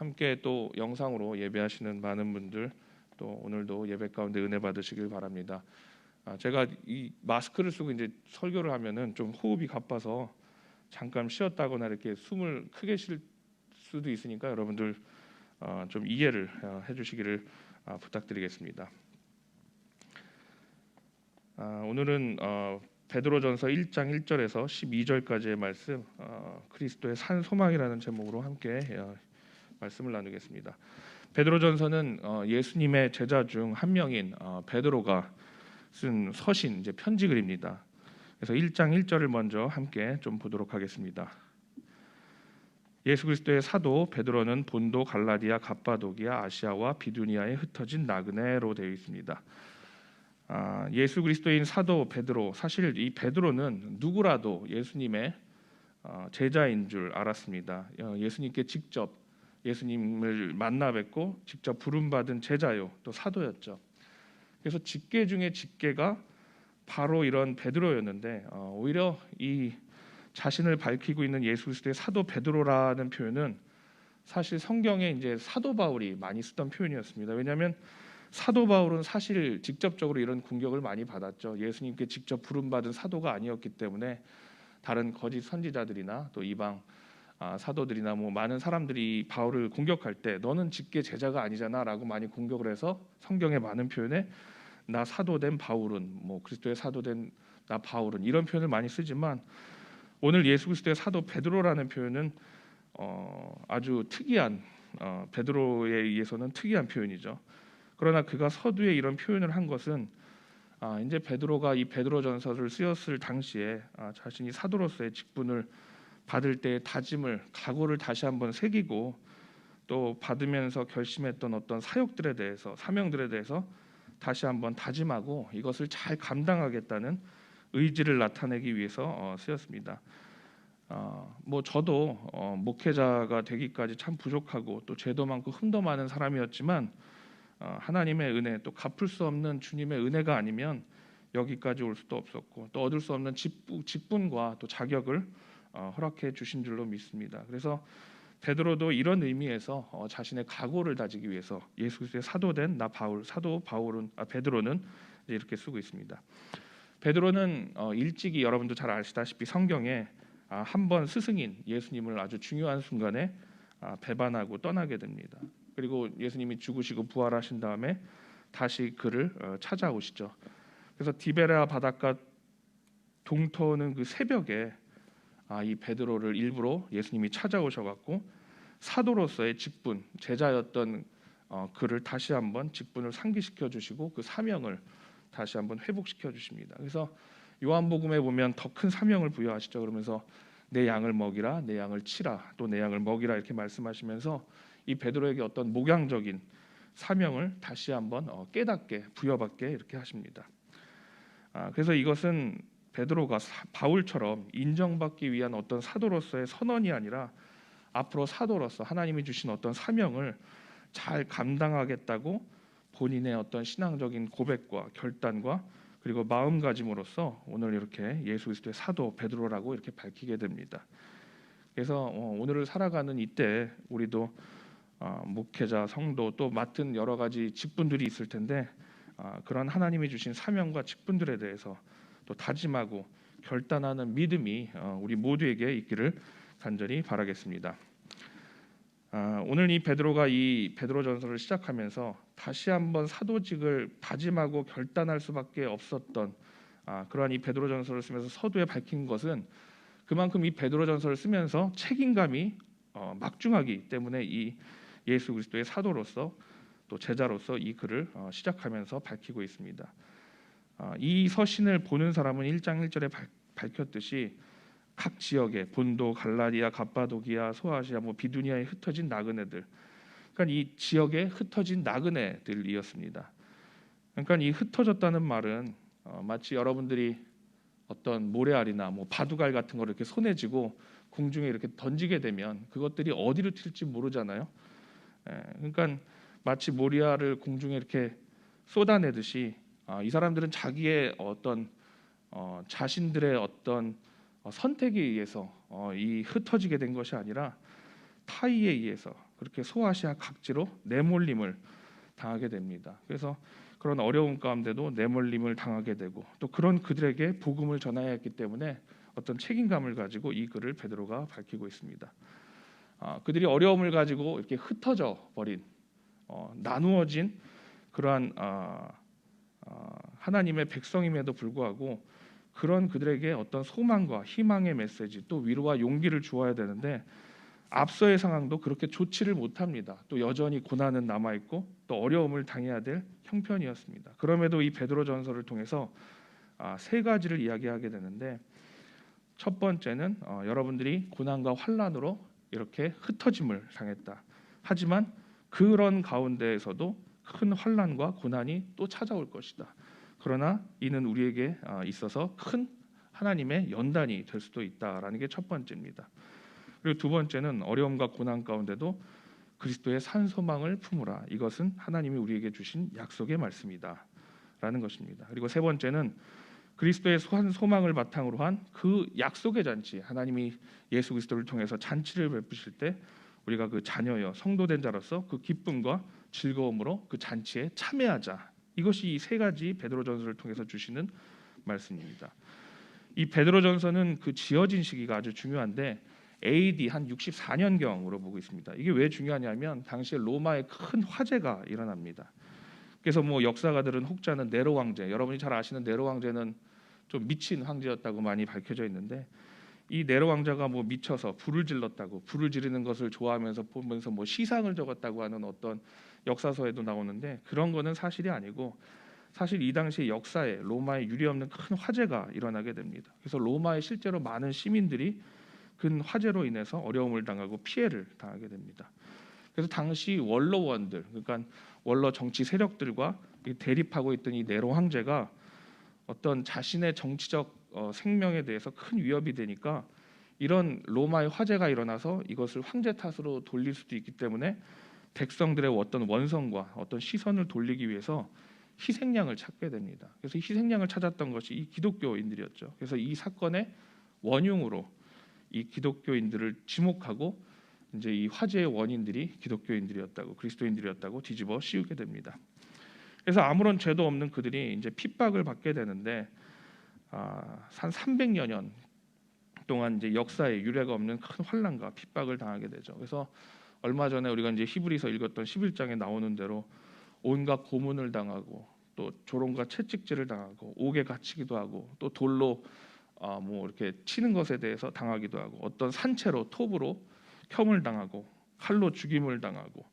함께 또 영상으로 예배하시는 많은 분들, 또 오늘도 예배 가운데 은혜 받으시길 바랍니다. 제가 이 마스크를 쓰고 이제 설교를 하면은 좀 호흡이 가빠서 잠깐 쉬었다거나 이렇게 숨을 크게 쉴 수도 있으니까 여러분들 좀 이해를 해주시기를 부탁드리겠습니다. 오늘은 베드로전서 1장 1절에서 12절까지의 말씀, 그리스도의 산 소망이라는 제목으로 함께 말씀을 나누겠습니다. 베드로전서는 예수님의 제자 중 한 명인 베드로가 쓴 서신, 이제 편지 글입니다. 그래서 1장 1절을 먼저 함께 좀 보도록 하겠습니다. 예수 그리스도의 사도 베드로는 본도, 갈라디아, 갑바도기아, 아시아와 비두니아에 흩어진 나그네로 되어 있습니다. 예수 그리스도인 사도 베드로, 사실 이 베드로는 누구라도 예수님의 제자인 줄 알았습니다. 예수님께 직접 예수님을 만나 뵙고 직접 부름받은 제자요, 또 사도였죠. 그래서 직계 중에 직계가 바로 이런 베드로였는데, 오히려 이 자신을 밝히고 있는 예수 그리스도의 사도 베드로라는 표현은 사실 성경에 이제 사도 바울이 많이 쓰던 표현이었습니다. 왜냐하면 사도 바울은 사실 직접적으로 이런 공격을 많이 받았죠. 예수님께 직접 부름받은 사도가 아니었기 때문에 다른 거짓 선지자들이나 또 이방 사도들이나 뭐 많은 사람들이 바울을 공격할 때 너는 직계 제자가 아니잖아라고 많이 공격을 해서 성경의 많은 표현에 나 사도된 바울은, 뭐 그리스도의 사도된 나 바울은, 이런 표현을 많이 쓰지만 오늘 예수 그리스도의 사도 베드로라는 표현은 아주 특이한, 베드로에 의해서는 특이한 표현이죠. 그러나 그가 서두에 이런 표현을 한 것은 이제 베드로가 이 베드로전서를 쓰였을 당시에 자신이 사도로서의 직분을 받을 때의 다짐을, 각오를 다시 한번 새기고 또 받으면서 결심했던 어떤 사역들에 대해서, 사명들에 대해서 다시 한번 다짐하고 이것을 잘 감당하겠다는 의지를 나타내기 위해서 쓰였습니다. 뭐 저도 목회자가 되기까지 참 부족하고 또 죄도 많고 흠도 많은 사람이었지만 하나님의 은혜, 또 갚을 수 없는 주님의 은혜가 아니면 여기까지 올 수도 없었고 또 얻을 수 없는 직분과 또 자격을 허락해 주신 줄로 믿습니다. 그래서 베드로도 이런 의미에서 자신의 각오를 다지기 위해서 예수 그리스도의 사도된 나 바울, 사도 바울은 베드로는 이렇게 쓰고 있습니다. 베드로는 일찍이 여러분도 잘 아시다시피 성경에 한번 스승인 예수님을 아주 중요한 순간에 배반하고 떠나게 됩니다. 그리고 예수님이 죽으시고 부활하신 다음에 다시 그를 찾아오시죠. 그래서 디베레아 바닷가 동터는 그 새벽에 이 베드로를 일부러 예수님이 찾아오셔갖고 사도로서의 직분, 제자였던 그를 다시 한번 직분을 상기시켜 주시고 그 사명을 다시 한번 회복시켜 주십니다. 그래서 요한복음에 보면 더 큰 사명을 부여하시죠. 그러면서 내 양을 먹이라, 내 양을 치라, 또 내 양을 먹이라 이렇게 말씀하시면서 이 베드로에게 어떤 목양적인 사명을 다시 한번 깨닫게 부여받게 이렇게 하십니다. 그래서 이것은 베드로가 바울처럼 인정받기 위한 어떤 사도로서의 선언이 아니라 앞으로 사도로서 하나님이 주신 어떤 사명을 잘 감당하겠다고 본인의 어떤 신앙적인 고백과 결단과 그리고 마음가짐으로써 오늘 이렇게 예수 그리스도의 사도 베드로라고 이렇게 밝히게 됩니다. 그래서 오늘을 살아가는 이때 우리도 목회자, 성도 또 맡은 여러 가지 직분들이 있을 텐데 그런 하나님이 주신 사명과 직분들에 대해서 또 다짐하고 결단하는 믿음이 우리 모두에게 있기를 간절히 바라겠습니다. 오늘 이 베드로가 이 베드로전서를 시작하면서 다시 한번 사도직을 다짐하고 결단할 수밖에 없었던 그러한 이 베드로전서를 쓰면서 서두에 밝힌 것은 그만큼 이 베드로전서를 쓰면서 책임감이 막중하기 때문에 이 예수 그리스도의 사도로서 또 제자로서 이 글을 시작하면서 밝히고 있습니다. 이 서신을 보는 사람은 1장 1절에 밝혔듯이 각 지역의 본도, 갈라디아, 갑바도기아, 소아시아, 뭐 비두니아에 흩어진 나그네들, 그러니까 이 지역에 흩어진 나그네들이었습니다. 그러니까 이 흩어졌다는 말은 마치 여러분들이 어떤 모래알이나 뭐 바둑알 같은 걸 이렇게 손에 쥐고 공중에 이렇게 던지게 되면 그것들이 어디로 튈지 모르잖아요. 그러니까 마치 모래알을 공중에 이렇게 쏟아내듯이 이 사람들은 자기의 어떤 자신들의 어떤 선택에 의해서 이 흩어지게 된 것이 아니라 타의에 의해서, 그렇게 소아시아 각지로 내몰림을 당하게 됩니다. 그래서 그런 어려움 가운데도 내몰림을 당하게 되고 또 그런 그들에게 복음을 전해야 했기 때문에 어떤 책임감을 가지고 이 글을 베드로가 밝히고 있습니다. 그들이 어려움을 가지고 이렇게 흩어져 버린 나누어진 그러한 하나님의 백성임에도 불구하고 그런 그들에게 어떤 소망과 희망의 메시지 또 위로와 용기를 주어야 되는데 앞서의 상황도 그렇게 좋지를 못합니다. 또 여전히 고난은 남아있고 또 어려움을 당해야 될 형편이었습니다. 그럼에도 이 베드로전서를 통해서 세 가지를 이야기하게 되는데 첫 번째는 여러분들이 고난과 환난으로 이렇게 흩어짐을 당했다. 하지만 그런 가운데에서도 큰 환난과 고난이 또 찾아올 것이다. 그러나 이는 우리에게 있어서 큰 하나님의 연단이 될 수도 있다라는 게 첫 번째입니다. 그리고 두 번째는 어려움과 고난 가운데도 그리스도의 산 소망을 품으라. 이것은 하나님이 우리에게 주신 약속의 말씀이다라는 것입니다. 그리고 세 번째는 그리스도의 산 소망을 바탕으로 한 그 약속의 잔치, 하나님이 예수 그리스도를 통해서 잔치를 베푸실 때 우리가 그 자녀여 성도된 자로서 그 기쁨과 즐거움으로 그 잔치에 참여하자. 이것이 이 세 가지 베드로전서를 통해서 주시는 말씀입니다. 이 베드로전서는 그 지어진 시기가 아주 중요한데 AD 한 64년경으로 보고 있습니다. 이게 왜 중요하냐면 당시에 로마에 큰 화재가 일어납니다. 그래서 뭐 역사가들은 혹자는 네로 황제, 여러분이 잘 아시는 네로 황제는 좀 미친 황제였다고 많이 밝혀져 있는데 이 네로 왕자가 뭐 미쳐서 불을 질렀다고, 불을 지르는 것을 좋아하면서 보면서 뭐 시상을 적었다고 하는 어떤 역사서에도 나오는데 그런 거는 사실이 아니고 사실 이 당시 역사에 로마에 유례없는 큰 화재가 일어나게 됩니다. 그래서 로마에 실제로 많은 시민들이 그 화재로 인해서 어려움을 당하고 피해를 당하게 됩니다. 그래서 당시 원로원들, 그러니까 원로 정치 세력들과 대립하고 있던 이 네로 황제가 어떤 자신의 정치적 생명에 대해서 큰 위협이 되니까 이런 로마의 화재가 일어나서 이것을 황제 탓으로 돌릴 수도 있기 때문에 백성들의 어떤 원성과 어떤 시선을 돌리기 위해서 희생양을 찾게 됩니다. 그래서 희생양을 찾았던 것이 이 기독교인들이었죠. 그래서 이 사건의 원흉으로 이 기독교인들을 지목하고 이제 이 화재의 원인들이 기독교인들이었다고, 그리스도인들이었다고 뒤집어 씌우게 됩니다. 그래서 아무런 죄도 없는 그들이 이제 핍박을 받게 되는데 한 300여 년 동안 이제 역사에 유례가 없는 큰 환난과 핍박을 당하게 되죠. 그래서 얼마 전에 우리가 이제 히브리서 읽었던 11장에 나오는 대로 온갖 고문을 당하고 또 조롱과 채찍질을 당하고 옥에 갇히기도 하고 또 돌로 뭐 이렇게 치는 것에 대해서 당하기도 하고 어떤 산채로 톱으로 켬을 당하고 칼로 죽임을 당하고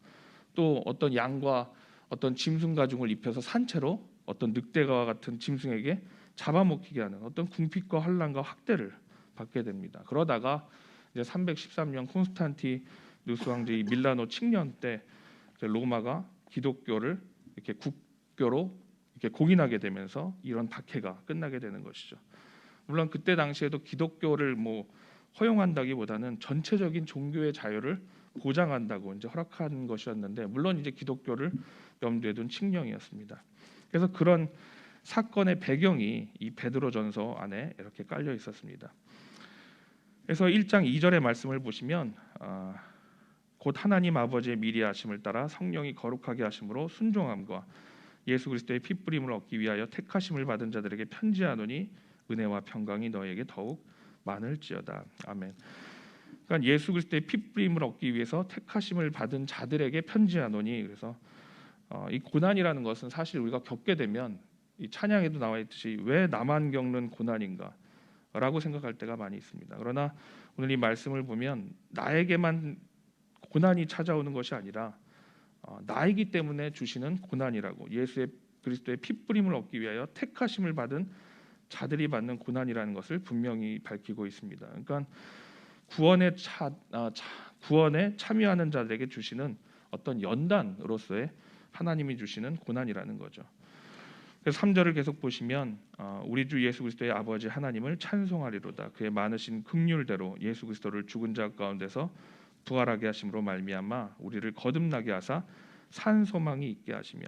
또 어떤 양과 어떤 짐승 가죽을 입혀서 산채로 어떤 늑대와 같은 짐승에게 잡아먹히게 하는 어떤 궁핍과 환난과 학대를 받게 됩니다. 그러다가 이제 313년 콘스탄티누스 왕제의 밀라노 칙년 때 로마가 기독교를 이렇게 국교로 이렇게 공인하게 되면서 이런 박해가 끝나게 되는 것이죠. 물론 그때 당시에도 기독교를 뭐 허용한다기보다는 전체적인 종교의 자유를 보장한다고 이제 허락한 것이었는데 물론 이제 기독교를 염두에 둔 칙령이었습니다. 그래서 그런 사건의 배경이 이 베드로전서 안에 이렇게 깔려 있었습니다. 그래서 1장 2절의 말씀을 보시면 곧 하나님 아버지의 미리 하심을 따라 성령이 거룩하게 하심으로 순종함과 예수 그리스도의 피 뿌림을 얻기 위하여 택하심을 받은 자들에게 편지하노니 은혜와 평강이 너에게 더욱 많을지어다. 아멘. 그러니까 예수 그리스도의 피 뿌림을 얻기 위해서 택하심을 받은 자들에게 편지하노니 그래서 이 고난이라는 것은 사실 우리가 겪게 되면 이 찬양에도 나와 있듯이 왜 나만 겪는 고난인가? 라고 생각할 때가 많이 있습니다. 그러나 오늘 이 말씀을 보면 나에게만 고난이 찾아오는 것이 아니라 나이기 때문에 주시는 고난이라고 예수의 그리스도의 피 뿌림을 얻기 위하여 택하심을 받은 자들이 받는 고난이라는 것을 분명히 밝히고 있습니다. 그러니까 구원에 참여하는 자들에게 주시는 어떤 연단으로서의 하나님이 주시는 고난이라는 거죠. 그래서 3절을 계속 보시면 우리 주 예수 그리스도의 아버지 하나님을 찬송하리로다. 그의 많으신 긍휼대로 예수 그리스도를 죽은 자 가운데서 부활하게 하심으로 말미암아 우리를 거듭나게 하사 산 소망이 있게 하시며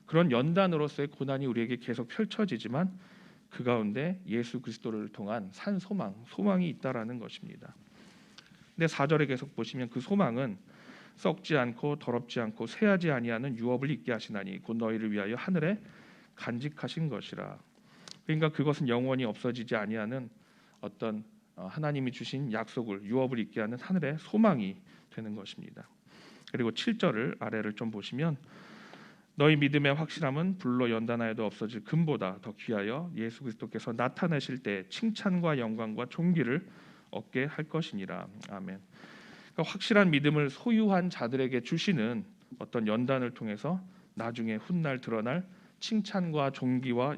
그런 연단으로서의 고난이 우리에게 계속 펼쳐지지만 그 가운데 예수 그리스도를 통한 산 소망이 있다라는 것입니다. 근데 4절에 계속 보시면 그 소망은 썩지 않고 더럽지 않고 쇠하지 아니하는 유업을 있게 하시나니 곧 너희를 위하여 하늘에 간직하신 것이라. 그러니까 그것은 영원히 없어지지 아니하는 어떤 하나님이 주신 약속을 유업을 있게 하는 하늘의 소망이 되는 것입니다. 그리고 7절을 아래를 좀 보시면 너희 믿음의 확실함은 불로 연단하여도 없어질 금보다 더 귀하여 예수 그리스도께서 나타내실 때 칭찬과 영광과 존귀를 얻게 할 것이니라. 아멘. 그러니까 확실한 믿음을 소유한 자들에게 주시는 어떤 연단을 통해서 나중에 훗날 드러날 칭찬과 존귀와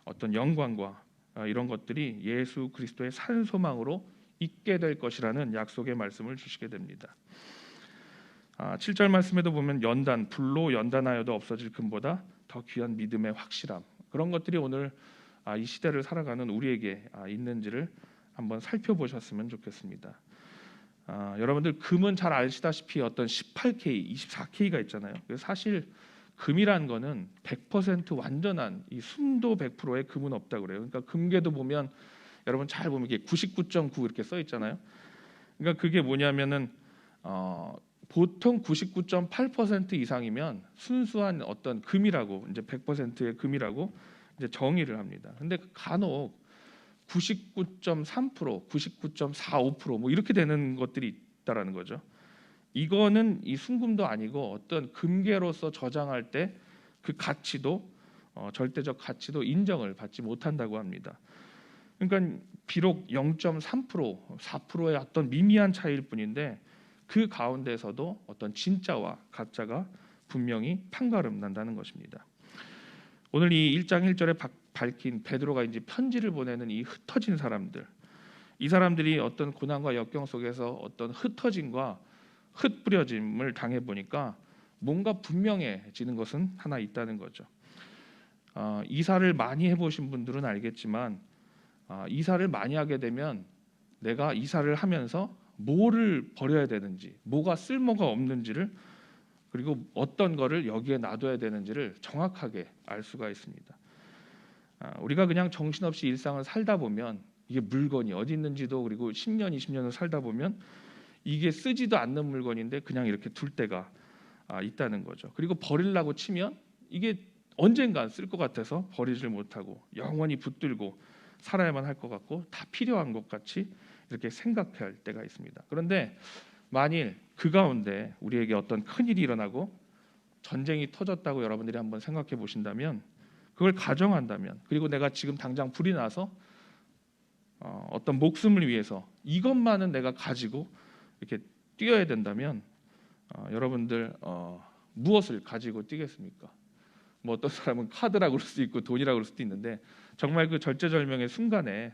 어떤 영광과 이런 것들이 예수 그리스도의 산 소망으로 있게 될 것이라는 약속의 말씀을 주시게 됩니다. 7절 말씀에도 보면 연단, 불로 연단하여도 없어질 금보다 더 귀한 믿음의 확실함, 그런 것들이 오늘 이 시대를 살아가는 우리에게 있는지를 한번 살펴보셨으면 좋겠습니다. 여러분들 금은 잘 아시다시피 어떤 18K, 24K가 있잖아요. 사실 금이란 거는 100% 완전한 이 순도 100%의 금은 없다 그래요. 그러니까 금괴도 보면 여러분 잘 보면 이게 99.9 이렇게 써 있잖아요. 그러니까 그게 뭐냐면은 보통 99.8% 이상이면 순수한 어떤 금이라고, 이제 100%의 금이라고 이제 정의를 합니다. 근데 간혹 99.3%, 99.45% 뭐 이렇게 되는 것들이 있다라는 거죠. 이거는 이 순금도 아니고 어떤 금괴로서 저장할 때 그 가치도 절대적 가치도 인정을 받지 못한다고 합니다. 그러니까 비록 0.3%, 4%의 어떤 미미한 차이일 뿐인데 그 가운데서도 어떤 진짜와 가짜가 분명히 판가름 난다는 것입니다. 오늘 이 1장 1절에 밝힌 베드로가 이제 편지를 보내는 이 흩어진 사람들, 이 사람들이 어떤 고난과 역경 속에서 어떤 흩어짐과 흩뿌려짐을 당해 보니까 뭔가 분명해지는 것은 하나 있다는 거죠. 이사를 많이 해보신 분들은 알겠지만 이사를 많이 하게 되면 내가 이사를 하면서 뭐를 버려야 되는지, 뭐가 쓸모가 없는지를, 그리고 어떤 거를 여기에 놔둬야 되는지를 정확하게 알 수가 있습니다. 우리가 그냥 정신없이 일상을 살다 보면 이게 물건이 어디 있는지도, 그리고 10년, 20년을 살다 보면 이게 쓰지도 않는 물건인데 그냥 이렇게 둘 때가 있다는 거죠. 그리고 버리려고 치면 이게 언젠간 쓸 것 같아서 버리질 못하고 영원히 붙들고 살아야만 할 것 같고 다 필요한 것 같이 이렇게 생각할 때가 있습니다. 그런데 만일 그 가운데 우리에게 어떤 큰일이 일어나고 전쟁이 터졌다고 여러분들이 한번 생각해 보신다면, 그걸 가정한다면, 그리고 내가 지금 당장 불이 나서 어떤 목숨을 위해서 이것만은 내가 가지고 이렇게 뛰어야 된다면 여러분들 무엇을 가지고 뛰겠습니까? 뭐 어떤 사람은 카드라고 그럴 수도 있고 돈이라고 그럴 수도 있는데, 정말 그 절제절명의 순간에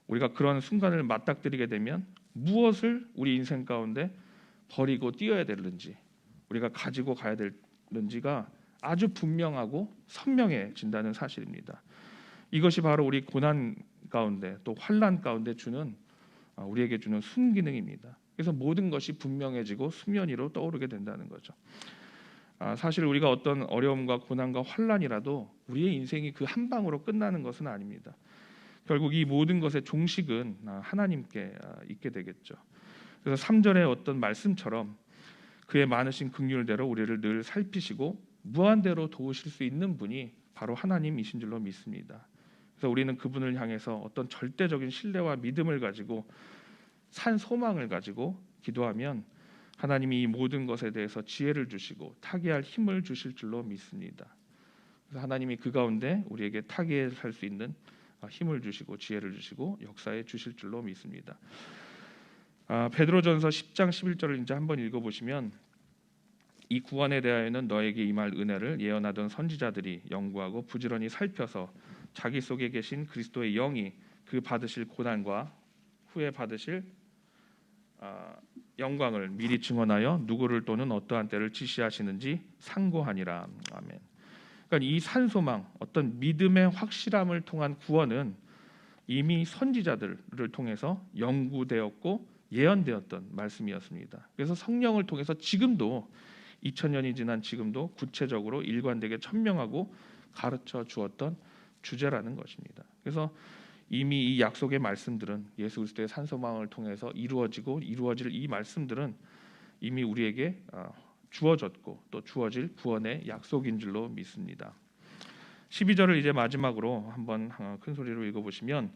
우리가 그런 순간을 맞닥뜨리게 되면 무엇을 우리 인생 가운데 버리고 뛰어야 되는지, 우리가 가지고 가야 되는지가 아주 분명하고 선명해진다는 사실입니다. 이것이 바로 우리 고난 가운데 또 환난 가운데 주는 우리에게 주는 순기능입니다. 그래서 모든 것이 분명해지고 수면 위로 떠오르게 된다는 거죠. 사실 우리가 어떤 어려움과 고난과 환난이라도 우리의 인생이 그 한 방으로 끝나는 것은 아닙니다. 결국 이 모든 것의 종식은 하나님께 있게 되겠죠. 그래서 3절의 어떤 말씀처럼 그의 많으신 긍휼대로 우리를 늘 살피시고 무한대로 도우실 수 있는 분이 바로 하나님이신 줄로 믿습니다. 그래서 우리는 그분을 향해서 어떤 절대적인 신뢰와 믿음을 가지고 산 소망을 가지고 기도하면 하나님이 이 모든 것에 대해서 지혜를 주시고 타개할 힘을 주실 줄로 믿습니다. 그래서 하나님이 그 가운데 우리에게 타개할 수 있는 힘을 주시고 지혜를 주시고 역사해 주실 줄로 믿습니다. 베드로전서 10장 11절을 이제 한번 읽어보시면, 이 구원에 대하여는 너에게 임할 은혜를 예언하던 선지자들이 연구하고 부지런히 살펴서 자기 속에 계신 그리스도의 영이 그 받으실 고난과 후에 받으실 영광을 미리 증언하여 누구를 또는 어떠한 때를 지시하시는지 상고하니라. 아멘. 그러니까 이 산소망, 어떤 믿음의 확실함을 통한 구원은 이미 선지자들을 통해서 연구되었고 예언되었던 말씀이었습니다. 그래서 성령을 통해서 지금도 2000년이 지난 지금도 구체적으로 일관되게 천명하고 가르쳐 주었던 주제라는 것입니다. 그래서 이미 이 약속의 말씀들은 예수 그리스도의 산소망을 통해서 이루어지고 이루어질 이 말씀들은 이미 우리에게 주어졌고 또 주어질 구원의 약속인 줄로 믿습니다. 12절을 이제 마지막으로 한번 큰 소리로 읽어보시면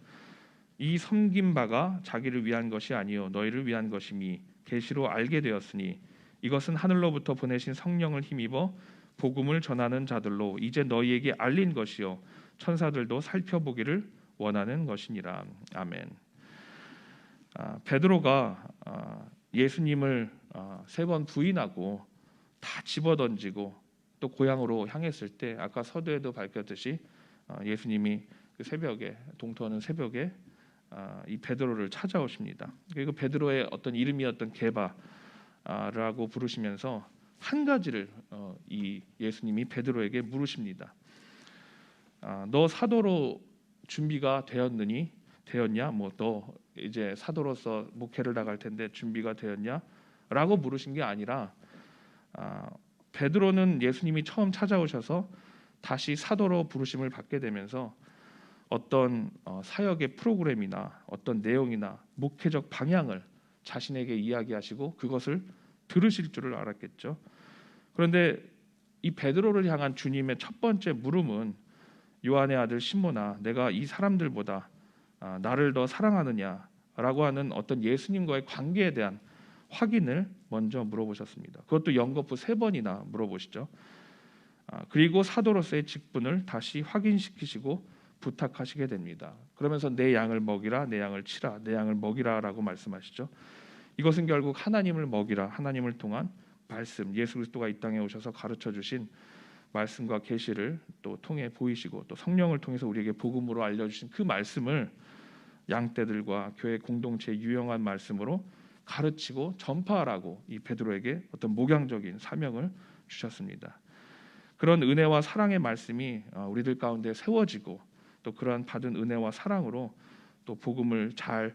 이 섬긴 바가 자기를 위한 것이 아니요 너희를 위한 것이니 계시로 알게 되었으니 이것은 하늘로부터 보내신 성령을 힘입어 복음을 전하는 자들로 이제 너희에게 알린 것이요 천사들도 살펴보기를 원하는 것이니라. 아멘. 베드로가 예수님을 3번 부인하고 다 집어던지고 또 고향으로 향했을 때 아까 서두에도 밝혔듯이 예수님이 그 새벽에 동토하는 새벽에 이 베드로를 찾아오십니다. 그리고 베드로의 어떤 이름이었던 게바라고 부르시면서 한 가지를 이 예수님이 베드로에게 물으십니다. 너 사도로 준비가 되었냐? 뭐 너 이제 사도로서 목회를 나갈 텐데 준비가 되었냐?라고 물으신 게 아니라 베드로는 예수님이 처음 찾아오셔서 다시 사도로 부르심을 받게 되면서 어떤 사역의 프로그램이나 어떤 내용이나 목회적 방향을 자신에게 이야기하시고 그것을 들으실 줄을 알았겠죠. 그런데 이 베드로를 향한 주님의 첫 번째 물음은 요한의 아들 시몬아 내가 이 사람들보다 나를 더 사랑하느냐라고 하는 어떤 예수님과의 관계에 대한 확인을 먼저 물어보셨습니다. 그것도 연거푸 3번이나 물어보시죠. 그리고 사도로서의 직분을 다시 확인시키시고 부탁하시게 됩니다. 그러면서 내 양을 먹이라, 내 양을 치라, 내 양을 먹이라라고 말씀하시죠. 이것은 결국 하나님을 먹이라, 하나님을 통한 말씀, 예수 그리스도가 이 땅에 오셔서 가르쳐 주신 말씀과 계시를 또 통해 보이시고 또 성령을 통해서 우리에게 복음으로 알려주신 그 말씀을 양떼들과 교회 공동체의 유용한 말씀으로 가르치고 전파하라고 이 베드로에게 어떤 목양적인 사명을 주셨습니다. 그런 은혜와 사랑의 말씀이 우리들 가운데 세워지고 또 그러한 받은 은혜와 사랑으로 또 복음을 잘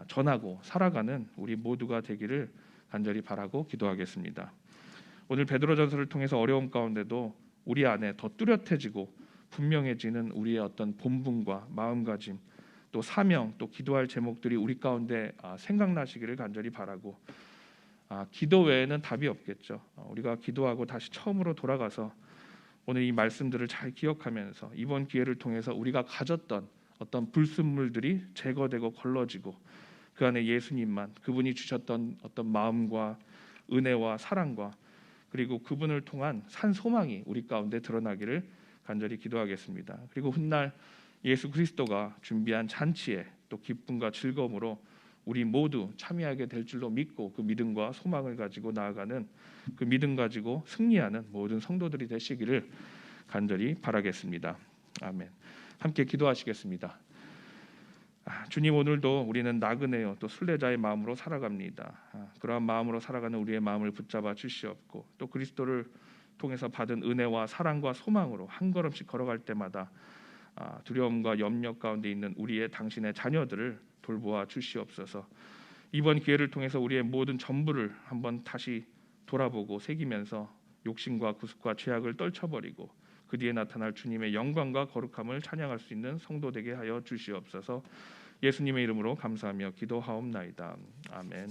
전하고 살아가는 우리 모두가 되기를 간절히 바라고 기도하겠습니다. 오늘 베드로전서를 통해서 어려움 가운데도 우리 안에 더 뚜렷해지고 분명해지는 우리의 어떤 본분과 마음가짐 또 사명 또 기도할 제목들이 우리 가운데 생각나시기를 간절히 바라고 기도 외에는 답이 없겠죠. 우리가 기도하고 다시 처음으로 돌아가서 오늘 이 말씀들을 잘 기억하면서 이번 기회를 통해서 우리가 가졌던 어떤 불순물들이 제거되고 걸러지고 그 안에 예수님만 그분이 주셨던 어떤 마음과 은혜와 사랑과 그리고 그분을 통한 산 소망이 우리 가운데 드러나기를 간절히 기도하겠습니다. 그리고 훗날 예수 그리스도가 준비한 잔치에 또 기쁨과 즐거움으로 우리 모두 참여하게 될 줄로 믿고 그 믿음과 소망을 가지고 나아가는 그 믿음 가지고 승리하는 모든 성도들이 되시기를 간절히 바라겠습니다. 아멘. 함께 기도하시겠습니다. 주님 오늘도 우리는 나그네요 또 순례자의 마음으로 살아갑니다. 그러한 마음으로 살아가는 우리의 마음을 붙잡아 주시옵고 또 그리스도를 통해서 받은 은혜와 사랑과 소망으로 한 걸음씩 걸어갈 때마다 두려움과 염려 가운데 있는 우리의 당신의 자녀들을 돌보아 주시옵소서. 이번 기회를 통해서 우리의 모든 전부를 한번 다시 돌아보고 새기면서 욕심과 구습과 죄악을 떨쳐버리고 그 뒤에 나타날 주님의 영광과 거룩함을 찬양할 수 있는 성도 되게 하여 주시옵소서. 예수님의 이름으로 감사하며 기도하옵나이다. 아멘.